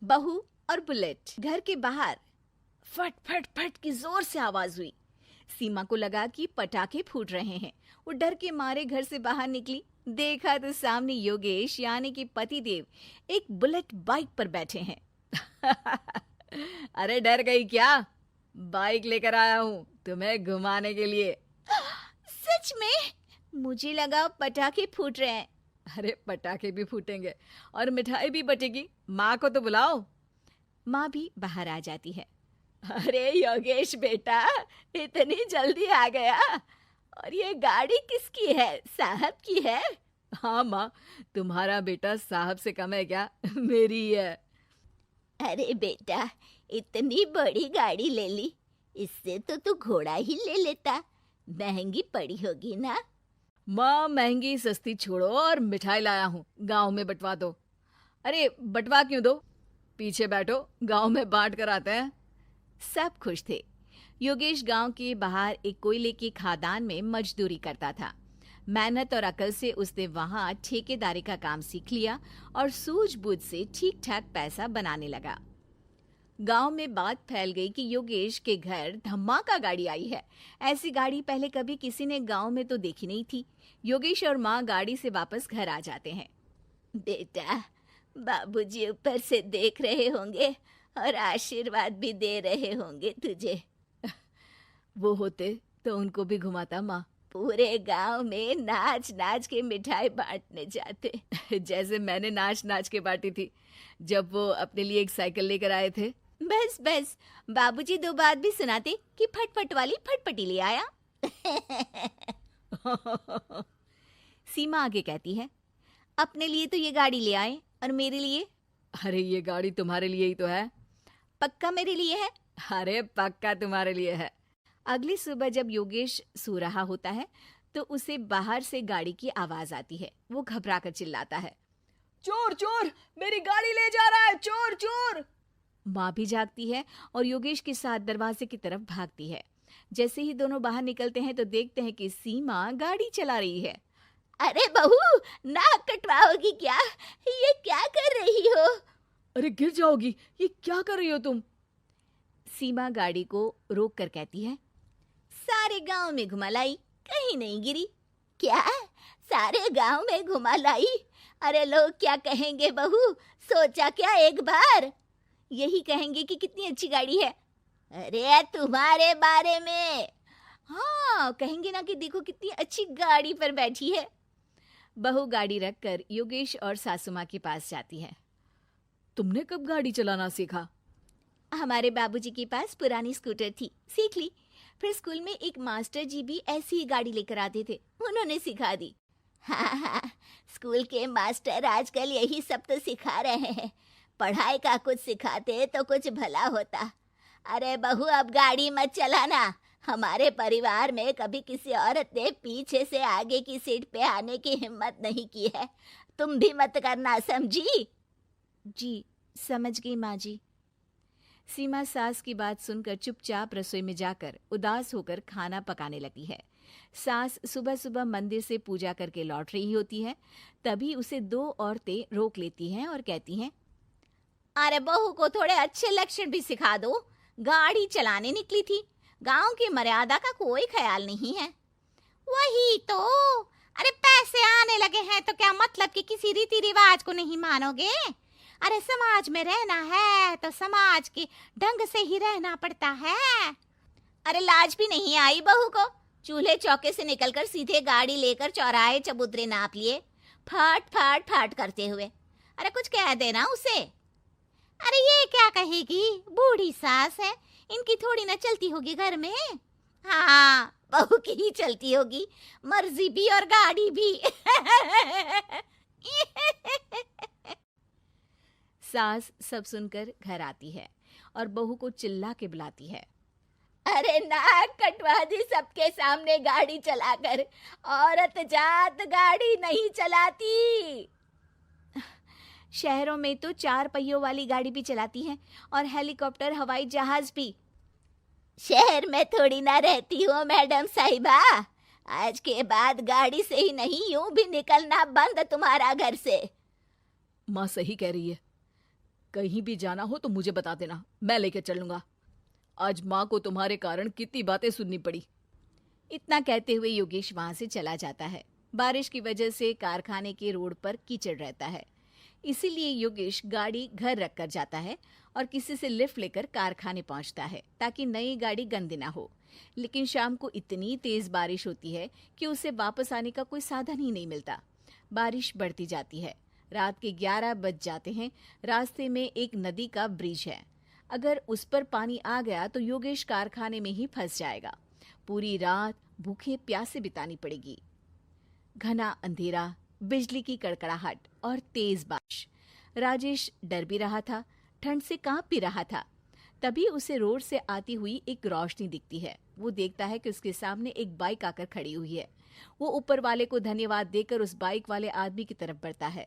बहू और बुलेट। घर के बाहर फट फट फट की जोर से आवाज हुई। सीमा को लगा कि पटाखे फूट रहे हैं। वो डर के मारे घर से बाहर निकली। देखा तो सामने योगेश यानी कि पतिदेव एक बुलेट बाइक पर बैठे हैं। अरे डर गई क्या? बाइक लेकर आया हूँ तुम्हें घुमाने के लिए। सच में? मुझे लगा पटाखे फूट रहे हैं। अरे पटाखे भी फूटेंगे और मिठाई भी बटेगी। माँ को तो बुलाओ। माँ भी बाहर आ जाती है। अरे योगेश बेटा, इतनी जल्दी आ गया। और ये गाड़ी किसकी है? साहब की है? हाँ माँ, तुम्हारा बेटा साहब से कम है क्या? मेरी ही है। अरे बेटा, इतनी बड़ी गाड़ी ले ली। इससे तो तू घोड़ा ही ले लेता। महंगी पड़ी होगी ना? माँ महंगी सस्ती छोड़ो और मिठाई लाया हूँ, गांव में बंटवा दो। अरे बंटवा क्यों दो? पीछे बैठो, गांव में बांट कर आते हैं। सब खुश थे। योगेश गांव के बाहर एक कोयले की खदान में मजदूरी करता था। मेहनत और अकल से उसने वहां ठेकेदारी का काम सीख लिया और सूझबूझ से ठीक ठाक पैसा बनाने लगा। गांव में बात फैल गई कि योगेश के घर धमाका गाड़ी आई है। ऐसी गाड़ी पहले कभी किसी ने गांव में तो देखी नहीं थी। योगेश और माँ गाड़ी से वापस घर आ जाते हैं। बेटा, बाबूजी ऊपर से देख रहे होंगे और आशीर्वाद भी दे रहे होंगे तुझे। वो होते तो उनको भी घुमाता माँ। पूरे गांव में नाच नाच के मिठाई बांटने जाते। जैसे मैंने नाच नाच के बांटी थी जब वो अपने लिए एक साइकिल लेकर आए थे। बस बस, बाबूजी दो बात भी सुनाते कि फटफट वाली फटफटी ले आया। सीमा आगे कहती है, अपने लिए तो ये गाड़ी ले आए और मेरे लिए? अरे ये गाड़ी तुम्हारे लिए ही तो है। पक्का मेरे लिए है? अरे पक्का तुम्हारे लिए है। अगली सुबह जब योगेश सो रहा होता है तो उसे बाहर से गाड़ी की आवाज आती है। वो घबरा कर चिल्लाता है, चोर चोर, मेरी गाड़ी ले जा रहा है, चोर चोर। माँ भी जागती है और योगेश के साथ दरवाजे की तरफ भागती है। जैसे ही दोनों बाहर निकलते हैं तो देखते हैं कि सीमा गाड़ी चला रही है। अरे बहू, नाक कटवाओगी क्या? ये क्या कर रही हो? अरे गिर जाओगी, ये क्या कर रही हो तुम? सीमा गाड़ी को रोक कर कहती है, सारे गांव में घुमा लाई, कहीं नहीं गिरी। क्या? सारे गांव में घुमा लाई? अरे लोग क्या कहेंगे बहू? सोचा क्या एक बार? यही कहेंगे कि कितनी अच्छी गाड़ी है। अरे तुम्हारे बारे में। हाँ कहेंगे ना कि देखो कितनी अच्छी गाड़ी पर बैठी है। बहू गाड़ी रखकर योगेश और सासू माँ के पास जाती है। तुमने कब गाड़ी चलाना सीखा? हमारे बाबूजी के पास पुरानी स्कूटर थी, सीख ली। फिर स्कूल में एक मास्टर जी भी ऐसी ही गाड़ी लेकर आते थे, उन्होंने सिखा दी। हाँ हाँ, स्कूल के मास्टर आजकल यही सब तो सिखा रहे हैं। पढ़ाई का कुछ सिखाते तो कुछ भला होता। अरे बहू, अब गाड़ी मत चलाना। हमारे परिवार में कभी किसी औरत ने पीछे से आगे की सीट पे आने की हिम्मत नहीं की है। तुम भी मत करना, समझी? जी समझ गई माँ जी। सीमा सास की बात सुनकर चुपचाप रसोई में जाकर उदास होकर खाना पकाने लगती है। सास सुबह सुबह मंदिर से पूजा करके लौट रही होती है। तभी उसे दो औरतें रोक लेती हैं और कहती हैं, अरे बहू को थोड़े अच्छे लक्षण भी सिखा दो। गाड़ी चलाने निकली थी, गांव की मर्यादा का कोई ख्याल नहीं है। वही तो। अरे पैसे आने लगे हैं तो क्या मतलब कि किसी रीति रिवाज को नहीं मानोगे? अरे समाज में रहना है तो समाज के ढंग से ही रहना पड़ता है। अरे लाज भी नहीं आई बहू को? चूल्हे चौके से निकलकर सीधे गाड़ी लेकर चौराहे चबूतरे नाप लिए, फट फट फट करते हुए। अरे कुछ कह देना उसे। अरे ये क्या कहेगी? बूढ़ी सास है, इनकी थोड़ी ना चलती होगी घर में। हाँ, बहू की ही चलती होगी, मर्जी भी और गाड़ी भी। सास सब सुनकर घर आती है और बहू को चिल्ला के बुलाती है, अरे नाक कटवा दी सबके सामने गाड़ी चलाकर। औरत जात गाड़ी नहीं चलाती। शहरों में तो 4 पहियों वाली गाड़ी भी चलाती हैं और हेलीकॉप्टर, हवाई जहाज भी। शहर में थोड़ी ना रहती हो मैडम साहिबा। आज के बाद गाड़ी से ही नहीं, यूं भी निकलना बंद तुम्हारा घर से। माँ सही कह रही है। कहीं भी जाना हो तो मुझे बता देना, मैं लेकर चलूंगा। आज माँ को तुम्हारे कारण कितनी बातें सुननी पड़ी। इतना कहते हुए योगेश वहां से चला जाता है। बारिश की वजह से कारखाने के रोड पर कीचड़ रहता है, इसीलिए योगेश गाड़ी घर रख कर जाता है और किसी से लिफ्ट लेकर कारखाने पहुंचता है ताकि नई गाड़ी गंदी ना हो। लेकिन शाम को इतनी तेज बारिश होती है कि उसे वापस आने का कोई साधन ही नहीं मिलता। बारिश बढ़ती जाती है। रात के 11 बज जाते हैं। रास्ते में एक नदी का ब्रिज है। अगर उस पर पानी आ गया तो योगेश कारखाने में ही फंस जाएगा। पूरी रात भूखे प्यासे बितानी पड़ेगी। घना अंधेरा, बिजली की कड़कड़ाहट और तेज बारिश। राजेश डर भी रहा था, ठंड से कांप भी रहा था। तभी उसे रोड से आती हुई एक रोशनी दिखती है। वो देखता है कि उसके सामने एक बाइक आकर खड़ी हुई है। वो ऊपर वाले को धन्यवाद देकर उस बाइक वाले आदमी की तरफ बढ़ता है,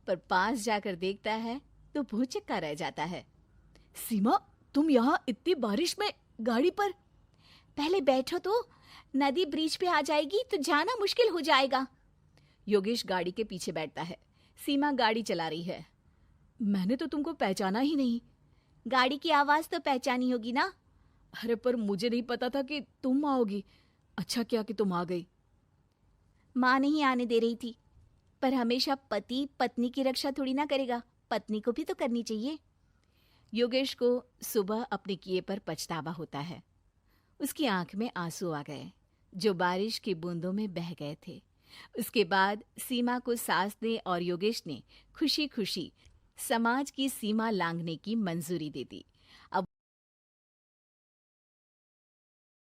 पर पास जाकर देखता है तो भौचक्का रह जाता है। सीमा, तुम यहाँ इतनी बारिश में गाड़ी पर? पहले बैठो तो, नदी ब्रिज पे आ जाएगी तो जाना मुश्किल हो जाएगा। योगेश गाड़ी के पीछे बैठता है। सीमा गाड़ी चला रही है। मैंने तो तुमको पहचाना ही नहीं। गाड़ी की आवाज तो पहचानी होगी ना। अरे पर मुझे नहीं पता था कि तुम आओगी। अच्छा किया कि तुम आ गई। माँ नहीं आने दे रही थी, पर हमेशा पति पत्नी की रक्षा थोड़ी ना करेगा, पत्नी को भी तो करनी चाहिए। योगेश को सुबह अपने किए पर पछतावा होता है। उसकी आंख में आंसू आ गए जो बारिश की बूंदों में बह गए थे। उसके बाद सीमा को सास ने और योगेश ने खुशी खुशी समाज की सीमा लांघने की मंजूरी दे दी।